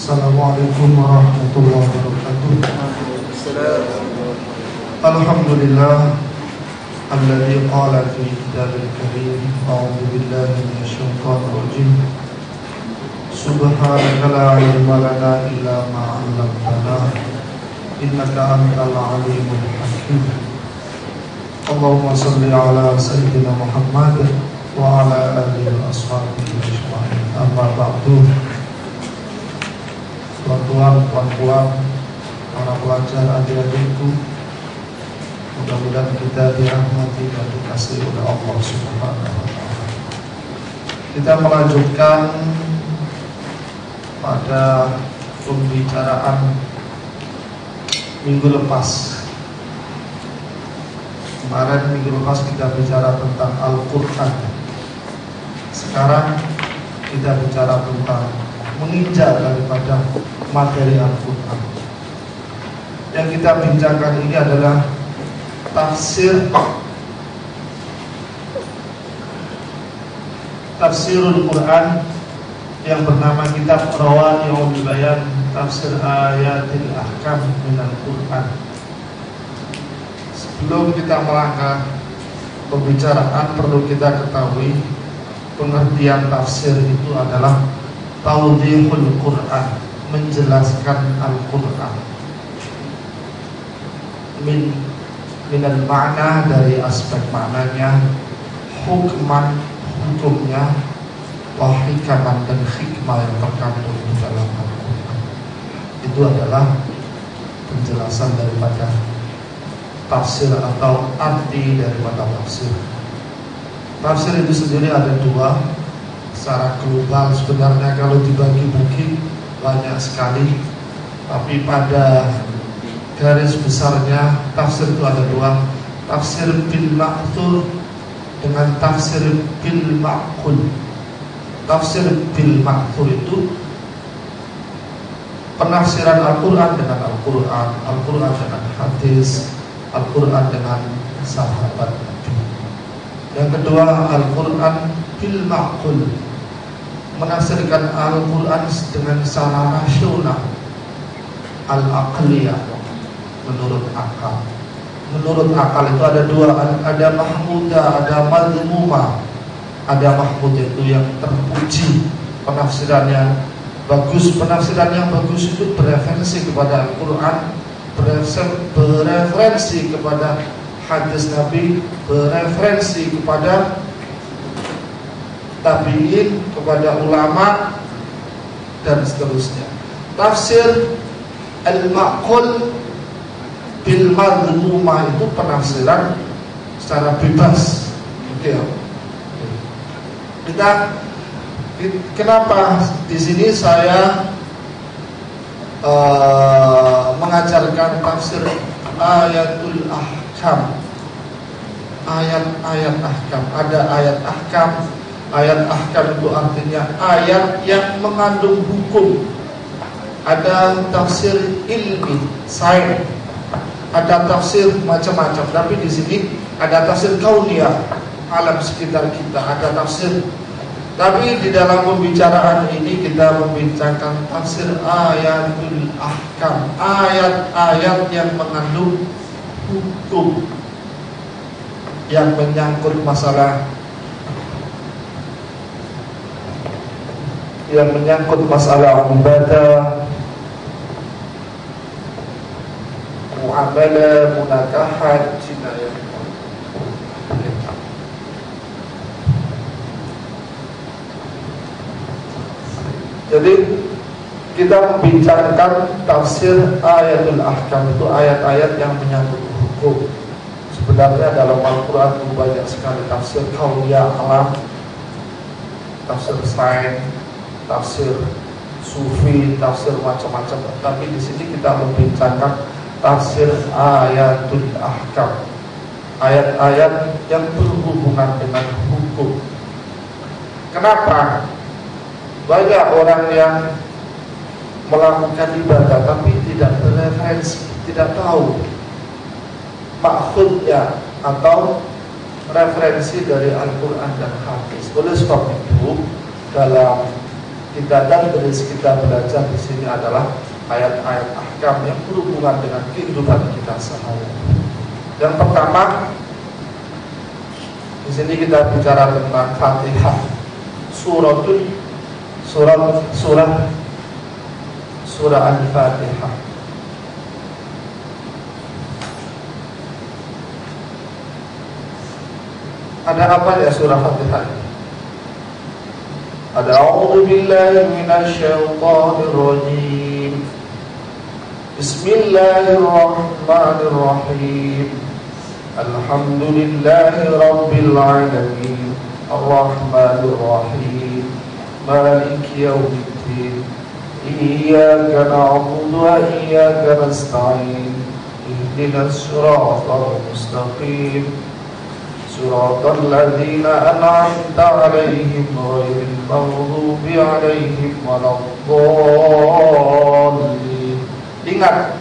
Assalamualaikum warahmatullahi wabarakatuh. Alhamdulillah alladzi qala fi kitabil karim a'udzu billahi minasyaitonir rajim. Subhanaka la ilma lana illa ma 'allamtana innaka antal alimul hakim. Allahumma shalli ala sayyidina Muhammad wa ala alihi wa ashabihi ajma'in. Amma ba'du. Tuan-tuan, puan-puan, para pelajar, adik-adikku, mudah-mudahan kita dirahmati dan dikasihi oleh Allah Subhanahu wa Ta'ala. Kita melanjutkan pada pembicaraan minggu lepas. Kemarin minggu lepas kita bicara tentang Al-Quran. Sekarang kita bicara tentang menginjak daripada materi Al-Quran. Yang kita bincangkan ini adalah tafsirul Quran yang bernama kitab Rawani'ul Bayan, tafsir ayatil ahkam minal Quran. Sebelum kita melangkah pembicaraan, perlu kita ketahui pengertian tafsir itu adalah tawdihul Quran, menjelaskan Al-Quran. Minal makna, dari aspek maknanya, hukman, hukumnya, wa hikaman, dan hikmah yang terkandung di dalam Al-Quran. Itu adalah penjelasan daripada tafsir atau arti daripada tafsir. Tafsir itu sendiri ada dua. Secara global sebenarnya kalau dibagi-bagi banyak sekali, tapi pada garis besarnya tafsir itu ada dua: tafsir bil ma'thur dengan tafsir bil ma'qul. Tafsir bil ma'thur itu penafsiran Al-Quran dengan Al-Quran, Al-Quran dengan hadis, Al-Quran dengan sahabat Nabi. Yang kedua, Al-Quran bil ma'qul, menafsirkan Al-Quran dengan secara rasional, al-aqliyah, menurut akal. Menurut akal itu ada dua, ada mahmudah, ada madhmumah. Ada mahmud itu yang terpuji, penafsirannya bagus. Penafsiran yang bagus itu bereferensi kepada Al-Quran, bereferensi kepada hadis Nabi, bereferensi kepada tabi'in, kepada ulama, dan seterusnya. Tafsir al-ma'qul bil madhmumah itu penafsiran secara bebas. Oke. Kenapa di sini saya mengajarkan tafsir ayatul ahkam, ayat-ayat ahkam. Ada ayat ahkam. Ayat ahkam itu artinya ayat yang mengandung hukum. Ada tafsir ilmi, sains. Ada tafsir macam-macam. Tapi di sini ada tafsir kauniyah, alam sekitar kita. Ada tafsir. Tapi di dalam pembicaraan ini kita membincangkan tafsir ayatul ahkam, ayat-ayat yang mengandung hukum, yang menyangkut masalah ibadah, muamalah, munakahat, jinayah. Jadi kita membincangkan tafsir ayatul ahkam, itu ayat-ayat yang menyangkut hukum. Sebenarnya dalam Al-Quran itu banyak sekali tafsir kauniyah, alam, tafsir sains, tafsir sufi, tafsir macam-macam. Tapi di sini kita membincangkan tafsir ayatul ahkam, ayat-ayat yang berhubungan dengan hukum. Kenapa? Banyak orang yang melakukan ibadah tapi tidak bereferensi, tidak tahu maksudnya atau referensi dari Al-Quran dan hadis. Oleh sebab itu, dalam kita dan kita belajar di sini adalah ayat-ayat ahkam yang berhubungan dengan kehidupan kita sehari-hari. Yang pertama, di sini kita bicara tentang Fatihah, surah Al-Fatihah. Ada apa ya surah Fatihah? Ada a'udzu billahi minasy syaithanir rajim. Bismillahirrahmanirrahim. Alhamdulillahi rabbil alamin. Arrahmanir rahim. Maliki yaumiddin. Iyyaka na'budu wa iyyaka nasta'in. Ihdinas siratal mustaqim. Siratal ladzina an'amta 'alaihim ghairil maghdubi 'alaihim waladdallin. Ingat,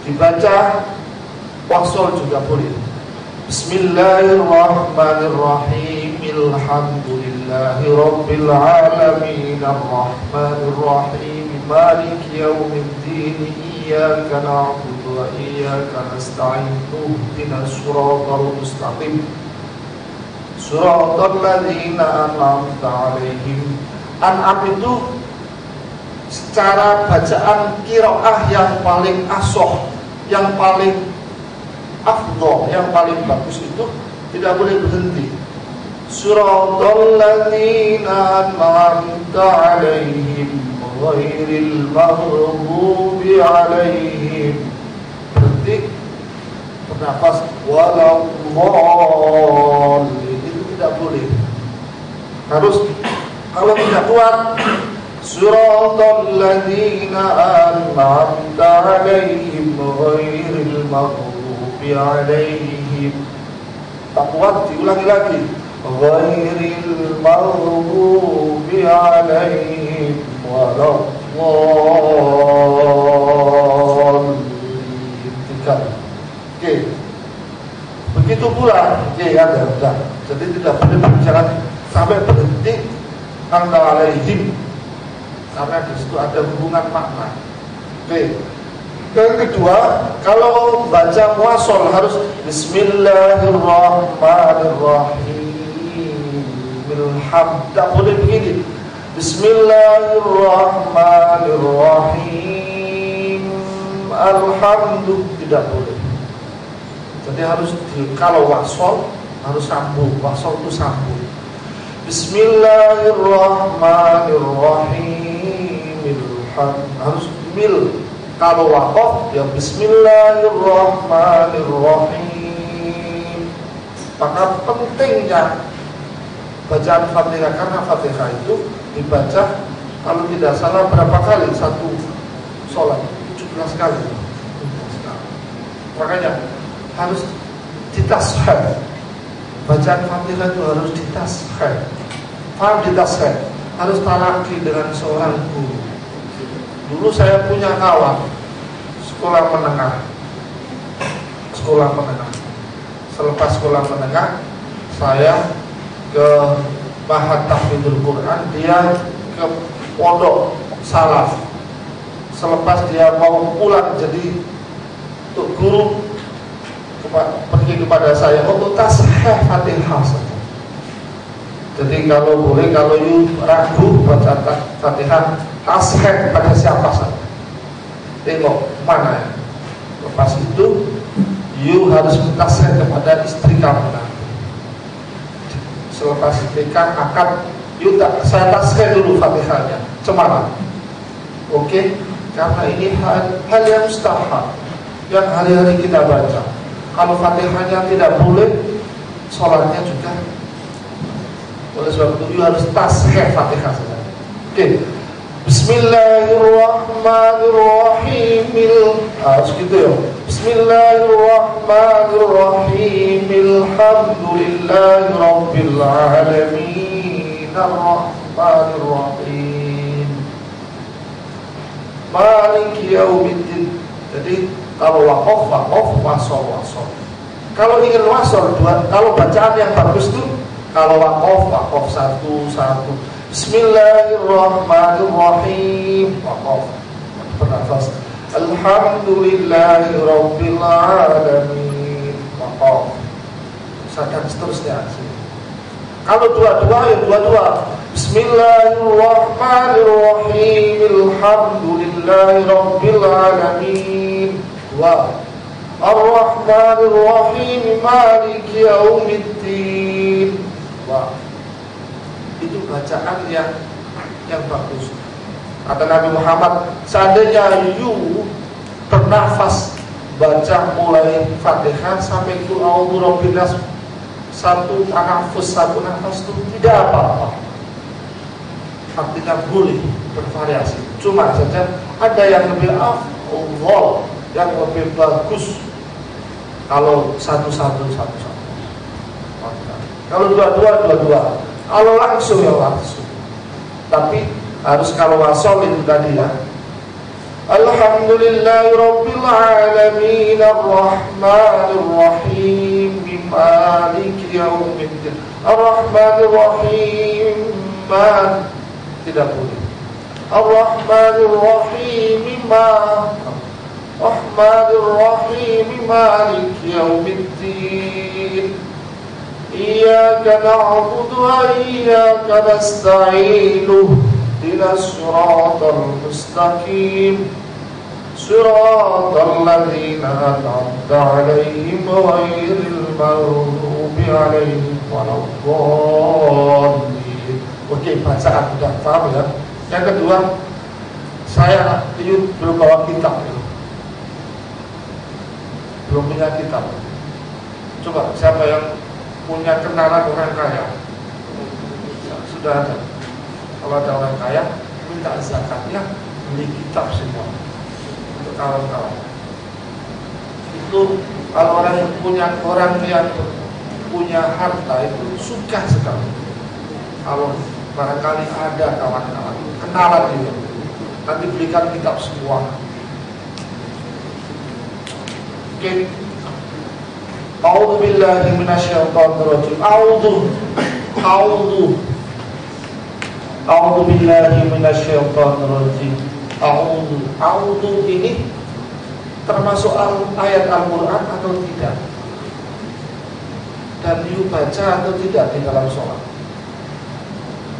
dibaca wasol juga boleh. Bismillahirrahmanirrahim. Alhamdulillahi rabbil alamin. Arrahmanir rahim. Maliki yaumiddin. Iyyaka na'budu wa iyyaka nasta'in. Ihdinas siratal mustaqim. Siratal ladzina an'amta 'alaihim. An'am itu secara bacaan qiraah yang paling asoh, yang paling afdhal, yang paling bagus itu tidak boleh berhenti. Siratal ladzina an'amta 'alaihim ghairil maghdubi 'alaihim. Berhenti, bernafas, waladdallin. Tidak boleh. Harus, kalau tidak kuat, siratal ladzina an'amta 'alaihim ghairil maghdubi 'alaihim. Tak kuat, diulangi lagi. Ghairil maghdubi 'alaihim waladdallin. Tiga. Oke. Begitu pula, ada, sudah. Jadi tidak boleh berbicara sampai berhenti antara alaihim, karena di situ ada hubungan makna. Oke. Yang kedua, kalau baca muwassal harus Bismillahirrahmanirrahim. Tidak boleh begini. Bismillahirrahmanirrahim. Alhamdulillah, tidak boleh. Jadi harus kalau wasol harus sambung. Wasol itu sambung. Bismillahirrahmanirrahim. Harus mil. Kalau waqaf ya Bismillahirrahmanirrahim. Maka pentingnya bacaan Fatihah, karena Fatihah itu dibaca kalau tidak salah berapa kali satu sholat? 17 kali. Makanya harus ditasheh. Bacaan Fatihah itu harus ditasheh. Paham ditasheh? Harus talaki dengan seorang guru. Dulu saya punya kawan sekolah menengah. Selepas sekolah menengah, saya ke Mahat Tahfidzul Quran, dia ke pondok salaf. Selepas dia mau pulang jadi untuk guru, pergi kepada saya untuk tasheh Fatihah saja. Jadi kalau boleh, kalau you ragu baca Fatihah, tasheh pada siapa saja. Tengok mana ya. Lepas itu you harus tasheh kepada istri kamu nanti. Selepas nikah akad, you tak, saya tasheh dulu Fatihahnya. Cemara. Oke? Karena ini hal yang mustahab yang hari-hari kita baca. Kalau Fatihahnya tidak boleh, sholatnya juga. Oleh sebab itu harus tasheh Fatihah saja. Oke. Bismillahirrahmanirrahim. Harus gitu ya. Bismillahirrahmanirrahim. Alhamdulillahi rabbil alamin. Arrahmanirrahim. Maliki yaumiddin. Jadi kalau waqaf, wasol. Kalau ingin wasol, kalau bacaan yang bagus itu kalau waqaf satu. Bismillahirrahmanirrahim. Waqaf. Bernafas. Alhamdulillahi Rabbil Alamin. Waqaf. Dan seterusnya. Kalau dua-dua ya dua-dua. Bismillahirrahmanirrahim. Alhamdulillahi Rabbil Alamin. Dua. Ar-Rahmanirrahim. Maliki Yaumiddin. Dua. Itu bacaan yang bagus. Kata Nabi Muhammad, seandainya you bernafas baca mulai Fatihah sampai qul a'udzu birabbin nas, satu nafas itu tidak apa-apa. Artinya boleh bervariasi. Cuma saja ada yang lebih afdal, yang lebih bagus kalau satu-satu. Kalau dua-dua. Kalau langsung ya langsung. Tapi harus kalau wasol itu tadi ya. Alhamdulillahi Rabbil Alamin Ar-Rahmanir-Rahim Maliki Yaumiddin. Ar-Rahmanir-Rahim tidak boleh. Ar-Rahmanir-Rahim Maliki Yaumiddin. Iyyaka na'budu wa iyyaka nasta'in. Ihdinas siratal mustaqim. Siratal ladzina an'amta 'alaihim ghairil maghdubi 'alaihim waladdallin. Oke, bacaan sudah paham ya. Yang kedua, saya belum bawa kitab ya. Belum punya kitab. Coba siapa yang punya kenalan orang kaya? Sudah ada. Kalau ada orang kaya minta zakatnya, beli kitab semua untuk kawan-kawan. Itu kalau orang yang punya harta itu suka sekali. Kalau barangkali ada kawan-kawan kenalan juga, nanti belikan kitab semua. Oke. A'udzu billahi minasyaitonir rajim. A'udzu billahi minasyaitonir rajim. A'udzu ini termasuk ayat Al-Qur'an atau tidak? Dan you baca atau tidak di dalam sholat?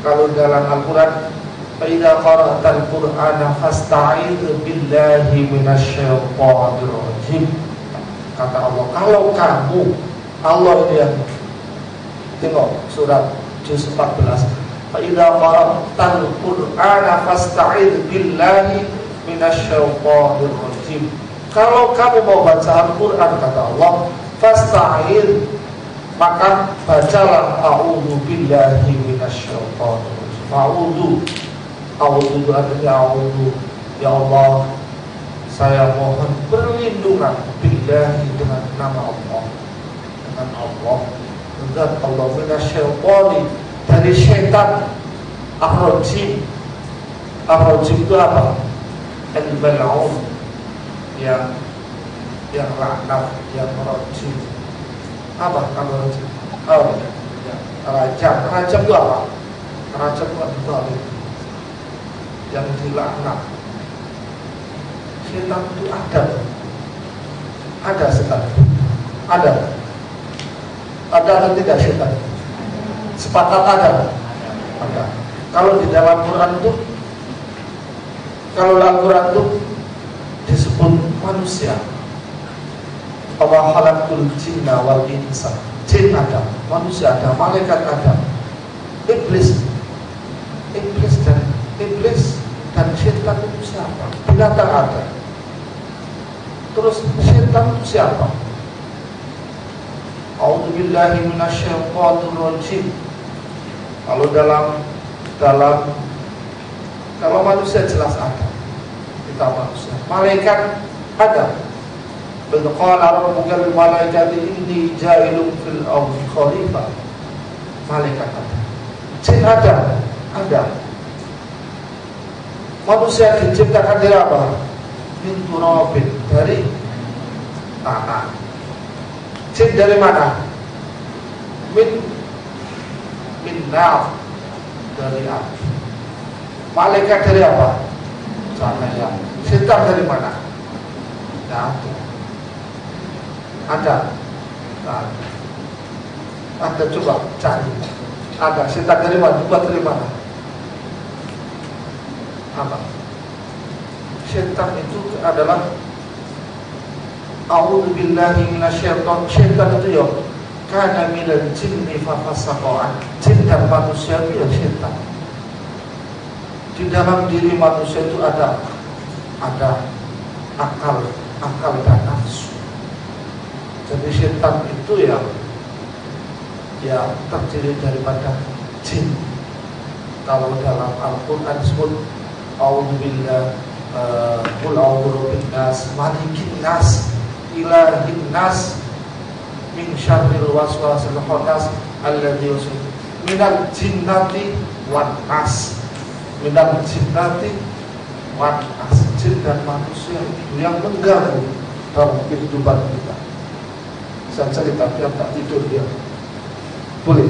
Kalau dalam Al-Qur'an, fa idza qara'tal Qur'ana fasta'idz billahi minasyaitonir rajim. Kata Allah, kalau kamu, Allah ini yang tengok surat juz 14. Fa idza qara'tal Qur'ana fasta'idz billahi minasyaitonir rajim. Kalau kamu mau baca Al-Qur'an, kata Allah, fasta'idz, maka bacalah a'udzu billahi minasyaitonir rajim. A'udzu itu artinya a'udzu, ya Allah, saya mohon perlindungan billahi dengan nama Allah, zat Allah minasyaitonir, dari syaitan. Ar-rajim itu apa? Al-mal'un, yang laknat, yang rajim. Apa kalau rajim? Rajam itu apa? Rajam itu zalim, yang dilaknat. Syaitan itu ada setan, ada atau tidak syaitan? Sepakat ada. Kalau di dalam Quran itu, kalau dalam Quran itu disebut manusia, wa khalaqtul jinna wal insa. Jin ada, manusia ada, malaikat ada, iblis dan syaitan itu siapa? Binatang ada. Terus syaitan itu siapa? A'udzu billahi minasyaitonir rajim. Kalau dalam kalau manusia jelas ada. Kita manusia. Malaikat ada. Qala rabbuka lil malaikati inni ja'ilun fil ardi khalifah. Malaikat ada. Jin ada. Manusia diciptakan dari apa? Min turabin, dari tanah. Jin dari mana? Min nar, dari api. Malaikat dari apa? Cahaya. Setan dari mana? Tidak ada. Ada? Tidak ada. Ada, coba cari. Ada. Setan dari mana? Coba dari mana? Apa? Setan itu adalah a'udzubillahi minasyaitonir. Setan itu ya kana minal jinni fafasaqa. Jin dan manusia itu ya setan. Di dalam diri manusia itu ada akal dan nafsu. Jadi setan itu ya terdiri daripada jin. Kalau dalam Al-Quran disebut a'udzubillah, qul a'udzu binnas, malikin nas, ilahin nas, min syarril waswasil khannas, alladzi yuwaswisu minal jinnati wan nas. Minal jinnati wan nas, jin dan manusia itu yang mengganggu dalam kehidupan kita. Saya cerita biar tak tidur dia. Boleh.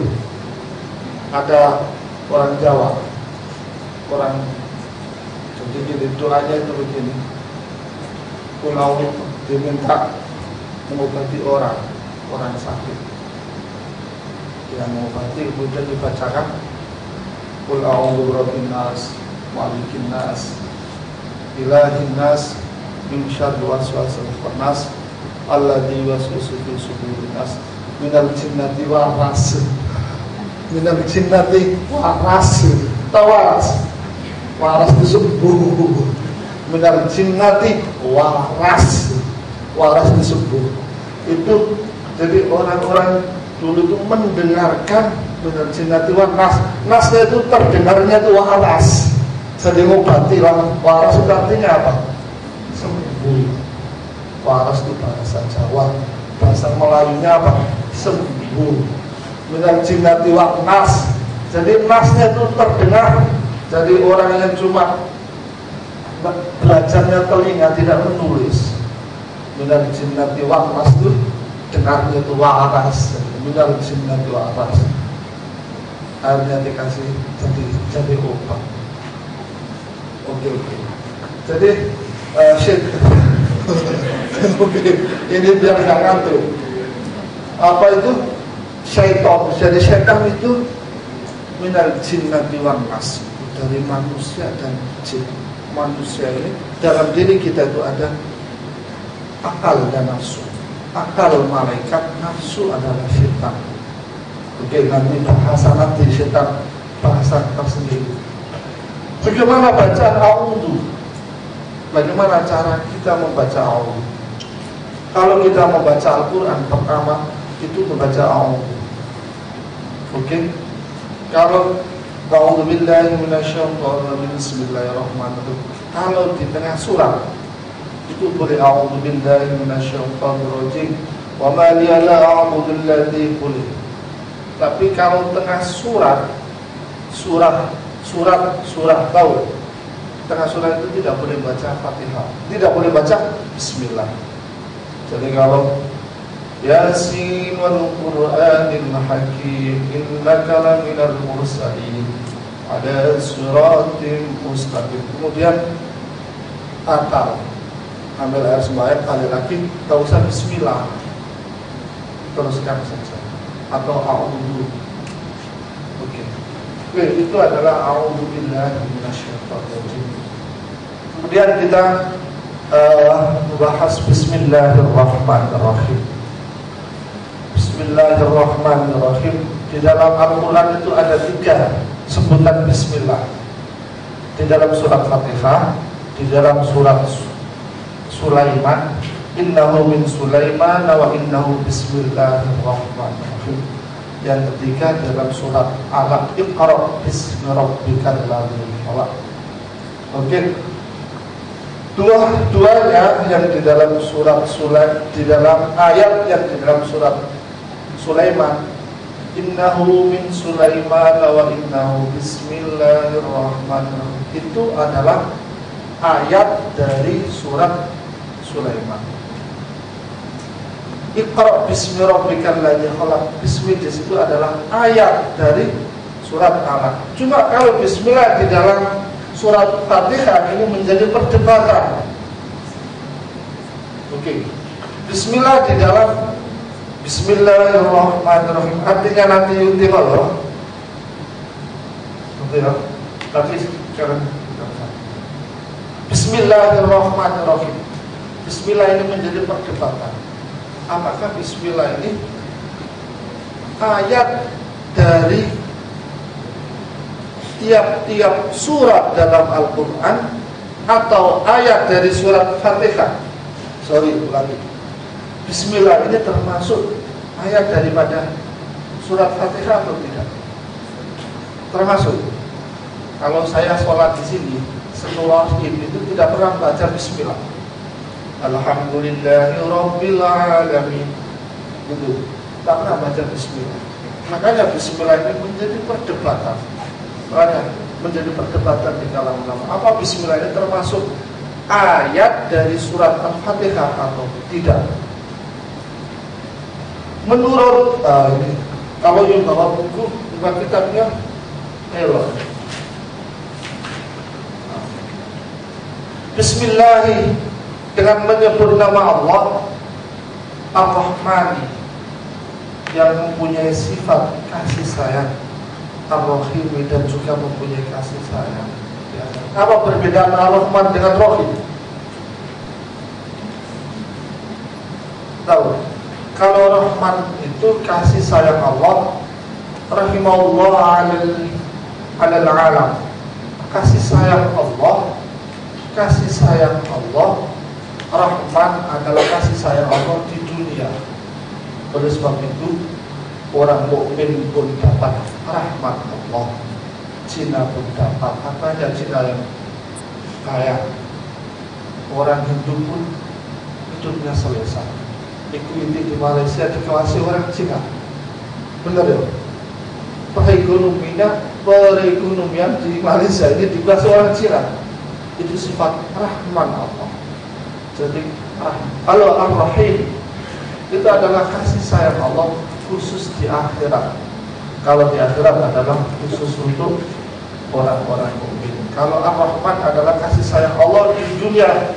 Ada orang Jawa, orang jadi gini, doanya itu begini. Kalau diminta mengobati orang sakit, dia mengobati, kemudian dibacakan qul a'udzu birabbin nas, malikin nas, ilahin nas, min syarril waswasil khannas, alladzi yuwaswisu fi sudurin nas, minal jinnati waras. Minal jinnati waras. Tawas. Waras itu sembuh. Minal jinnati waras. Waras itu sembuh. Itu jadi orang-orang dulu itu mendengarkan minal jinnati waras. Nasnya itu terdengarnya itu waras. Jadi ngobati lah. Waras itu artinya apa? Sembuh. Waras itu bahasa Jawa. Bahasa Melayunya apa? Sembuh. Minal jinnati waras. Jadi nasnya itu terdengar. Jadi orang yang cuma belajarnya telinga tidak menulis. Minal jinnati waras itu dengarnya itu waras. Minal jinnati waras. Akhirnya dikasih jadi obat. Oke. Jadi oke. Ini biar nggak ngantuk. Apa itu? Syaitan. Jadi syaitan itu minal jinnati wan nas, dari manusia dan jin. Manusia ini dalam diri kita itu ada akal dan nafsu. Akal malaikat, nafsu adalah syaitan. Oke, nanti nanti syaitan bahasa tersendiri. Bagaimana bacaan a'udzu? Bagaimana cara kita membaca a'udzu? Kalau kita membaca Al-Quran pertama itu membaca a'udzu. Oke? Kalau a'udzubillahi minasyaitonir bismillahirrahmanirrahim. Kalau di tengah surat itu boleh a'udzubillahi minasyaitonir wa ma liya la a'budu alladzi boleh. Tapi kalau tengah surat tahu, tengah surat itu tidak boleh baca Fatihah, tidak boleh baca Bismillah. Jadi kalau Yasin wal Qur'anil Hakim innaka laminal mursalin ada suratin mustaqim. Kemudian atau ambil air sembahyang kali lagi, tak usah Bismillah, teruskan saja atau a'udzu. Oke, itu adalah a'udzubillahi minasyaitonir. Kemudian kita membahas Bismillahirrahmanirrahim. Bismillahirrahmanirrahim. Di dalam Al-Quran itu ada 3 sebutan Bismillah. Di dalam surat Fatihah, di dalam surat Sulaiman, innahu min Sulaiman wa innahu bismillahirrahmanirrahim. Yang ketiga dalam surat Alaq, Iqra bismi rabbikal ladzi khalaq. Oke. Dua-duanya yang di dalam surat di dalam ayat yang di dalam surat Sulaiman, innahu min Sulaiman wa innahu bismillahirrahmanirrahim, itu adalah ayat dari surat Sulaiman. Iqra bismi rabbikal ladzi khalaq. Bismi di situ adalah ayat dari surat Alaq. Cuma kalau bismillah di dalam surat Fatihah ini menjadi perdebatan. Oke. Bismillah di dalam Bismillahirrahmanirrahim artinya nanti yuti Allah. Oke ya. Tapi sekarang Bismillahirrahmanirrahim. Bismillah ini menjadi perdebatan. Apakah bismillah ini ayat dari tiap-tiap surat dalam Al-Quran atau ayat dari surat Fatihah? Ulangi. Bismillah ini termasuk ayat daripada surat Fatihah atau tidak? Termasuk. Kalau saya sholat di sini, setelah itu tidak pernah baca Bismillah. Alhamdulillahirabbil alamin. Gitu. Tak pernah baca Bismillah. Makanya Bismillah ini menjadi perdebatan. Menjadi perdebatan di kalangan ulama. Apa Bismillah ini termasuk ayat dari surat Al-Fatihah atau tidak? Menurut ini, kalau yang bawa buku bukan kitabnya, Bismillah dengan menyebut nama Allah Ar-Rahmani yang mempunyai sifat kasih sayang, Ar-Rahim dan juga mempunyai kasih sayang. Apa perbedaan Ar-Rahman dengan Rahim? Tahu? Kalau Rahman itu kasih sayang Allah, rahimahullah alal alam. Kasih sayang Allah, Rahman adalah kasih sayang Allah di dunia. Oleh sebab itu orang mukmin pun dapat rahmat Allah, Cina pun dapat. Apa aja Cina yang kaya, orang Hindu pun hidupnya selesai. Equity di Malaysia dikawasi orang Cina, benar ya? Perekonomian di Malaysia ini dikuasai orang Cina. Itu sifat Rahman Allah. Jadi kalau Ar-Rahim itu adalah kasih sayang Allah khusus di akhirat. Kalau di akhirat adalah khusus untuk orang-orang mukmin. Kalau Ar-Rahman adalah kasih sayang Allah di dunia.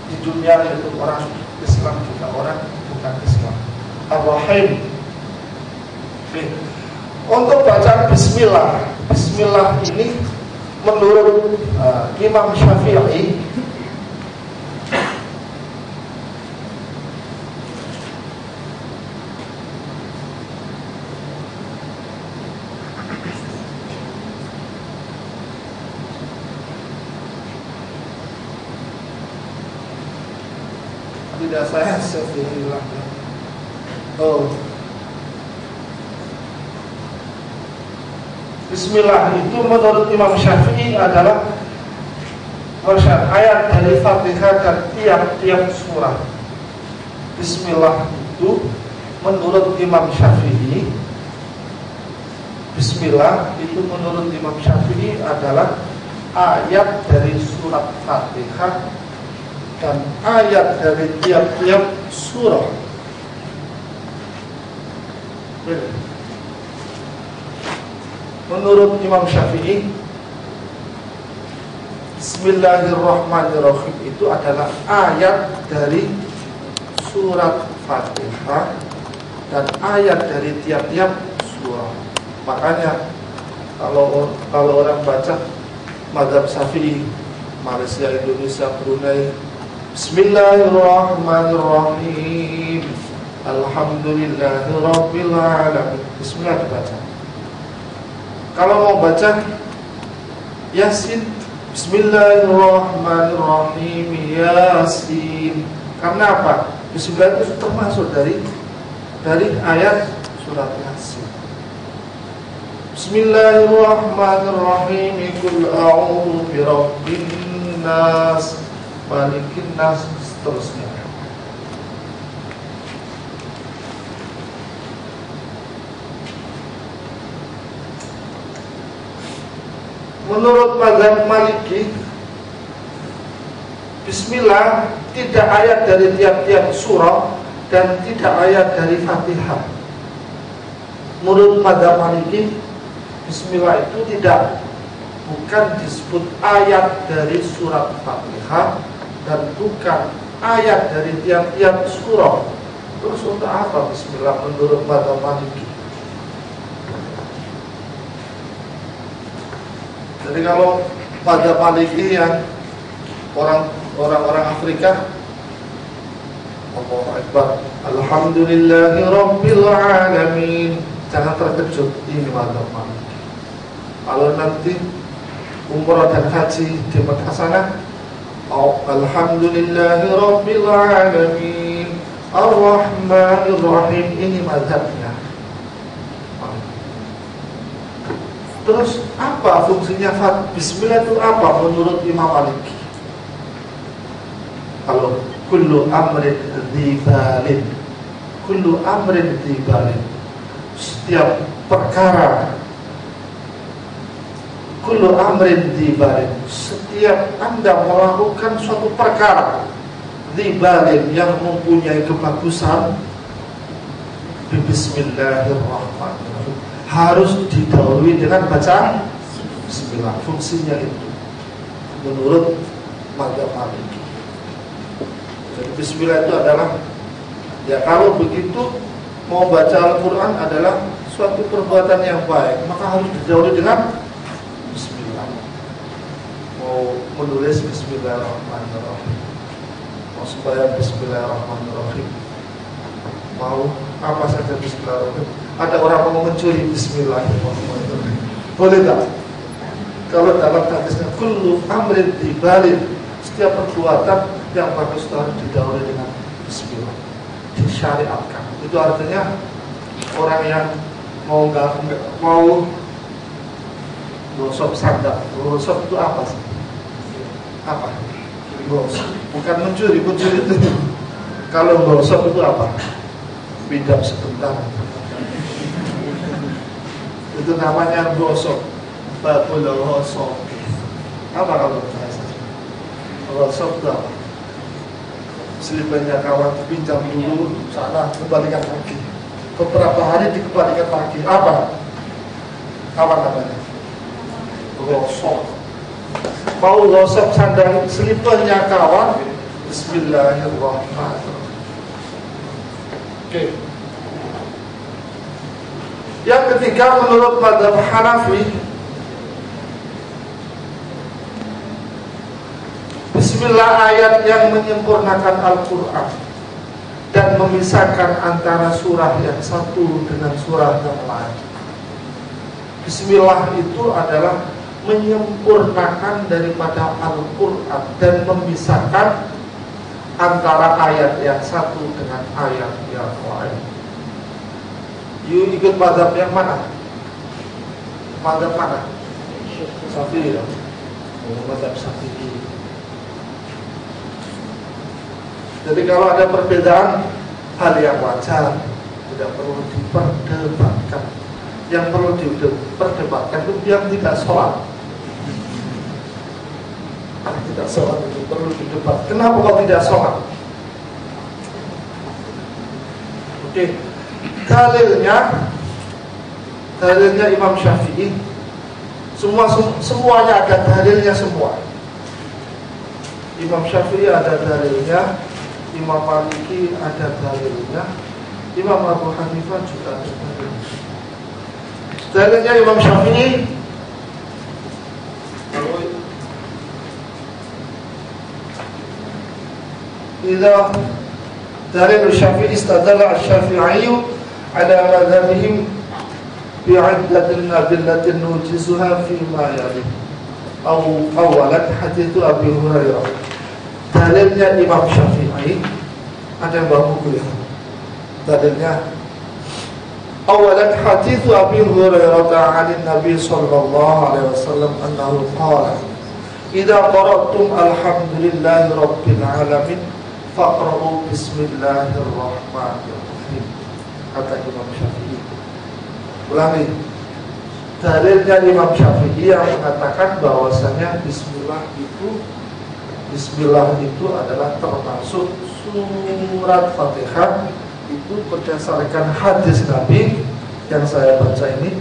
Di dunia itu orang Islam juga orang bukan Islam. Ar-Rahim. Untuk bacaan Bismillah, Bismillah ini menurut Imam Syafi'i tidak saya hilang. Bismillah itu menurut Imam Syafi'i adalah ayat dari Fatihah dan tiap-tiap surah. Bismillah itu menurut Imam Syafi'i, Bismillah itu menurut Imam Syafi'i adalah ayat dari surat Fatihah dan ayat dari tiap-tiap surah. Menurut Imam Syafi'i, Bismillahirrahmanirrahim itu adalah ayat dari surat Fatihah dan ayat dari tiap-tiap surah. Makanya kalau orang baca mazhab Syafi'i, Malaysia, Indonesia, Brunei, Bismillahirrahmanirrahim, Alhamdulillahirabbil alamin. Bismillah dibaca. Kalau mau baca Yasin, Bismillahirrahmanirrahim, Yasin. Karena apa? Bismillah itu termasuk dari ayat surat Yasin. Bismillahirrahmanirrahim, Qul a'udzu birabbin nas, malikin nas, seterusnya. Menurut mazhab Maliki, Bismillah tidak ayat dari tiap-tiap surah dan tidak ayat dari Fatihah. Menurut mazhab Maliki, Bismillah itu bukan disebut ayat dari surat Fatihah dan bukan ayat dari tiap-tiap surah. Terus untuk apa Bismillah menurut mazhab Maliki? Jadi kalau mazhab Maliki yang orang-orang Afrika, Allahu Akbar, Alhamdulillahi Rabbil Alamin, jangan terkejut, ini mazhab Maliki. Kalau nanti umrah dan haji di Mekah sana, Alhamdulillahi Rabbil Alamin Ar-Rahmanir Rahim, ini mazhabnya. Terus apa fungsinya Bismillah itu apa menurut Imam Maliki? Kalau kullu amrin dzibalin, kullu amrin dzibalin, setiap perkara, kullu amrin dzibalin, setiap Anda melakukan suatu perkara dzibalin yang mempunyai kebagusan, bismillahirrahmanirrahim, harus didahului dengan baca Bismillah. Fungsinya itu menurut mazhab Maliki. Jadi Bismillah itu adalah, ya kalau begitu mau baca Al-Quran adalah suatu perbuatan yang baik, maka harus didahului dengan Bismillah. Mau menulis Bismillahirrahmanirrahim, mau sembahyang Bismillahirrahmanirrahim, mau apa saja Bismillahirrahmanirrahim. Ada orang mau mencuri Bismillahirrahmanirrahim, boleh tak? Kalau dalam hadisnya kullu amrin dzibalin, setiap perbuatan yang bagus harus didahului dengan Bismillah, disyariatkan. Itu artinya orang yang mau gosok sandal. Gosok itu apa sih? Apa? Gosok. Bukan mencuri itu. Kalau gosok itu apa? Pinjam sebentar. Itu namanya gosok. Babul gosok. Apa kalau bahasa? Gosok itu apa? Selipannya kawan dipinjam dulu, sana kembalikan lagi. Beberapa hari dikembalikan lagi. Apa namanya? Gosok. Mau gosok sandal selipannya kawan, Bismillahirrahmanirrahim. Oke. Yang ketiga menurut mazhab Hanafi, Bismillah ayat yang menyempurnakan Al-Quran dan memisahkan antara surah yang satu dengan surah yang lain. Bismillah itu adalah menyempurnakan daripada Al-Quran dan memisahkan antara ayat yang satu dengan ayat yang lain. You ikut mazhab yang mana? Mazhab mana? Syafi'i. Mazhab Syafi'i. Jadi kalau ada perbedaan, hal yang wajar, tidak perlu diperdebatkan. Yang perlu diperdebatkan itu yang tidak sholat. Tidak sholat itu perlu didebat. Kenapa kau tidak sholat? Oke, dalilnya Imam Syafi'i, semuanya ada dalilnya semua. Imam Syafi'i ada dalilnya, Imam Maliki ada dalilnya, Imam Abu Hanifah juga ada dalilnya. Dalilnya Imam Syafi'i, idza dalil Syafi'i istadalla Asy-Syafi'i ala madhabihim bi'iddatin nabillatin nujizuha fi ma yali awalan hadits Abi Hurairah. Dalilnya Imam Syafi'i, ada yang bawa buku ya. Dalilnya awalan hadits Abi Hurairah 'an Nabi sallallahu alaihi wasallam annahu qala idza qara'tum alhamdulillahi rabbil alamin faqra'u bismillahirrahmanirrahim, kata Imam Syafi'i. Ulangi, dalilnya Imam Syafi'i yang mengatakan bahwasanya Bismillah itu adalah termasuk surat Fatihah. Itu berdasarkan hadis Nabi yang saya baca ini.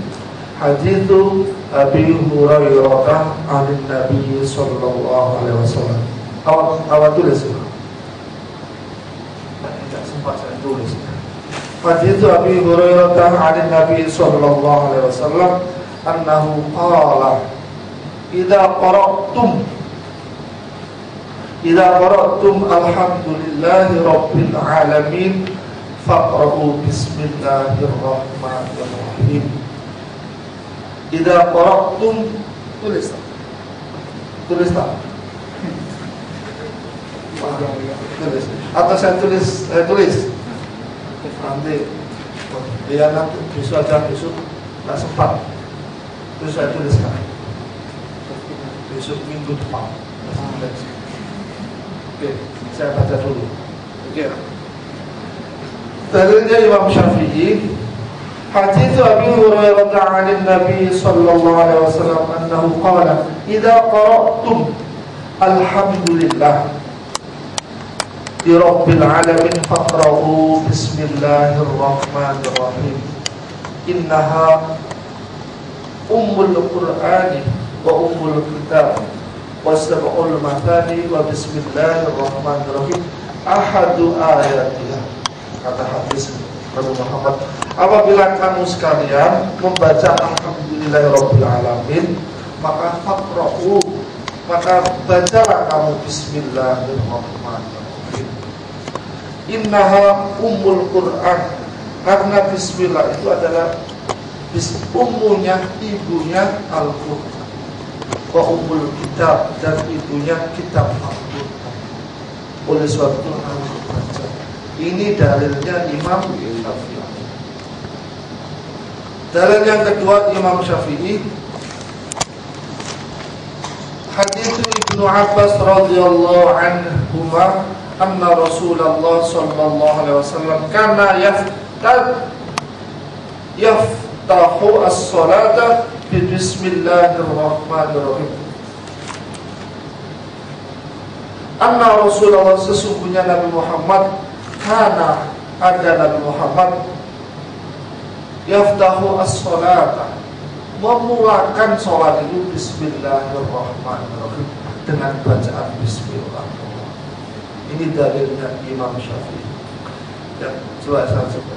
Hadithu Abi Hurairah an Nabi sallallahu alaihi wasallam. Awal tulis. Tidak sempat saya tulis. Hadithu Abi Hurairah an Nabi sallallahu alaihi wasallam annahu qala idza qara'tum alhamdulillahi rabbil alamin faqra'u bismillahirrahmanirrahim. Idza qara'tum tulis tak? Tulis. Atau saya tulis nanti dia nanti besok tak sempat, terus saya tuliskan besok minggu depan. Oke, saya baca dulu. Oke. Dalilnya Imam Syafi'i. Hadits Abi Hurairah 'an Nabi sallallahu alaihi wasallam annahu qala idza qara'tum alhamdulillah di rabbil alamin faqra'u bismillahirrahmanirrahim. Innaha ummul qur'ani wa ummul kitab wa sab'ul mathani wa bismillahirrahmanirrahim ahadu ayatiha. Kata hadis Nabi Muhammad, apabila kamu sekalian membaca alhamdulillahirabbil alamin, maka faqra'u, maka bacalah kamu bismillahirrahmanirrahim. Innaha ummul Qur'an, karena bismillah itu adalah ummunya, ibunya Al-Qur'an. Wa ummul kitab, dan ibunya kitab Al-Qur'an. Oleh sebab itu harus baca. Ini dalilnya Imam Syafi'i. Dalil yang kedua Imam Syafi'i, hadits Ibnu Abbas radhiyallahu anhuma anna Rasulullah sallallahu alaihi wasallam kana yaftahu as-salata bi bismillahirrahmanirrahim. Anna Rasulullah, sesungguhnya Nabi Muhammad, karena ada Nabi Muhammad yaftahu as-salata, memulakan sholat itu bismillahirrahmanirrahim, dengan bacaan bismillahirrahmanirrahim. Ini dalilnya Imam Syafi'i. Ya, coba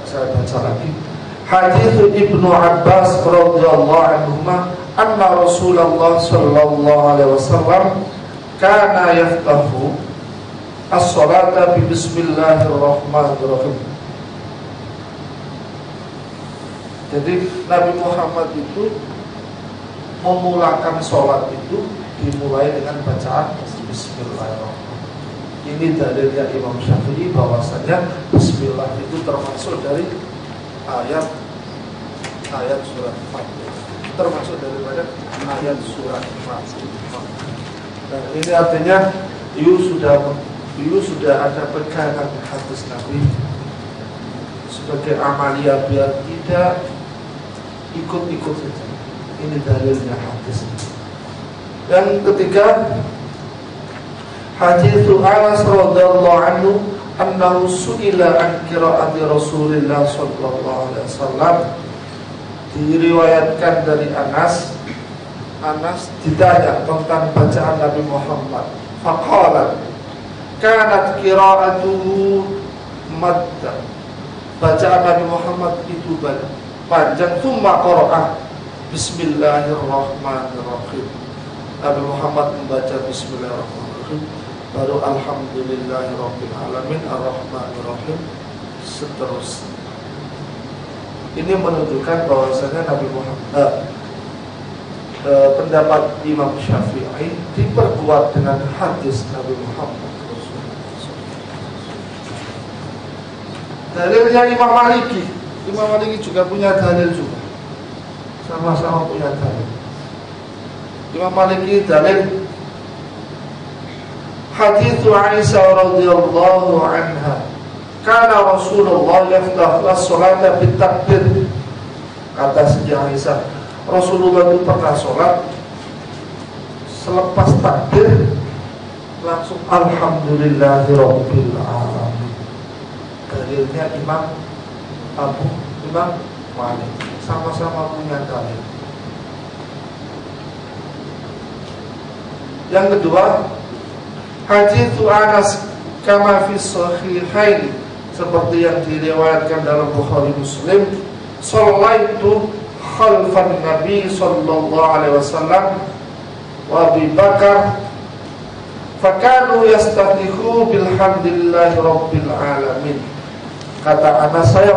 saya baca lagi. Hadits Ibnu Abbas radhiyallahu anhuma anna Rasulullah sallallahu alaihi wasallam kana yaftahu as-salata bi bismillahirrahmanirrahim. Jadi Nabi Muhammad itu memulakan sholat itu dimulai dengan bacaan bismillahirrahmanirrahim. Ini dalilnya Imam Syafi'i bahwasanya bismillah itu termasuk dari ayat surat Fatihah, termasuk daripada ayat surat Fatihah. Nah, ini artinya you sudah ada pegangan hadis Nabi sebagai amalia, biar tidak ikut-ikut saja. Ini dalilnya hadis. Yang ketiga, hadits Anas radhiyallahu anhu annahu su'ila an qiraati Rasulillah sallallahu alaihi wasallam. Diriwayatkan dari Anas ditanya tentang bacaan Nabi Muhammad. Faqala kanat qiraatuhu madda, bacaan Nabi Muhammad itu panjang. Tsumma qara'a bismillahirrahmanirrahim. Nabi Muhammad membaca bismillahirrahmanirrahim, baru alhamdulillahirabbil alamin arrahmanirrahim, seterusnya. Ini menunjukkan bahwasanya Nabi Muhammad, pendapat Imam Syafi'i diperkuat dengan hadis Nabi Muhammad. Dalilnya Imam Maliki juga punya dalil juga. Sama-sama punya dalil. Imam Maliki dalil hadits Aisyah radhiyallahu anha, kana Rasulullah yaftahu as-salata bitakbir. Kata Siti Aisyah, Rasulullah itu pernah sholat selepas takbir langsung alhamdulillahirabbil alamin. Dalilnya Imam Malik, sama-sama punya dalil. Yang kedua, hadits Anas kama fi sahihain, seperti yang diriwayatkan dalam Bukhari Muslim, shallaitu khalfan Nabi sallallahu alaihi wasallam wa Abi Bakar fakanu yastaftihu bilhamdillahi rabbil alamin. Kata Anas, saya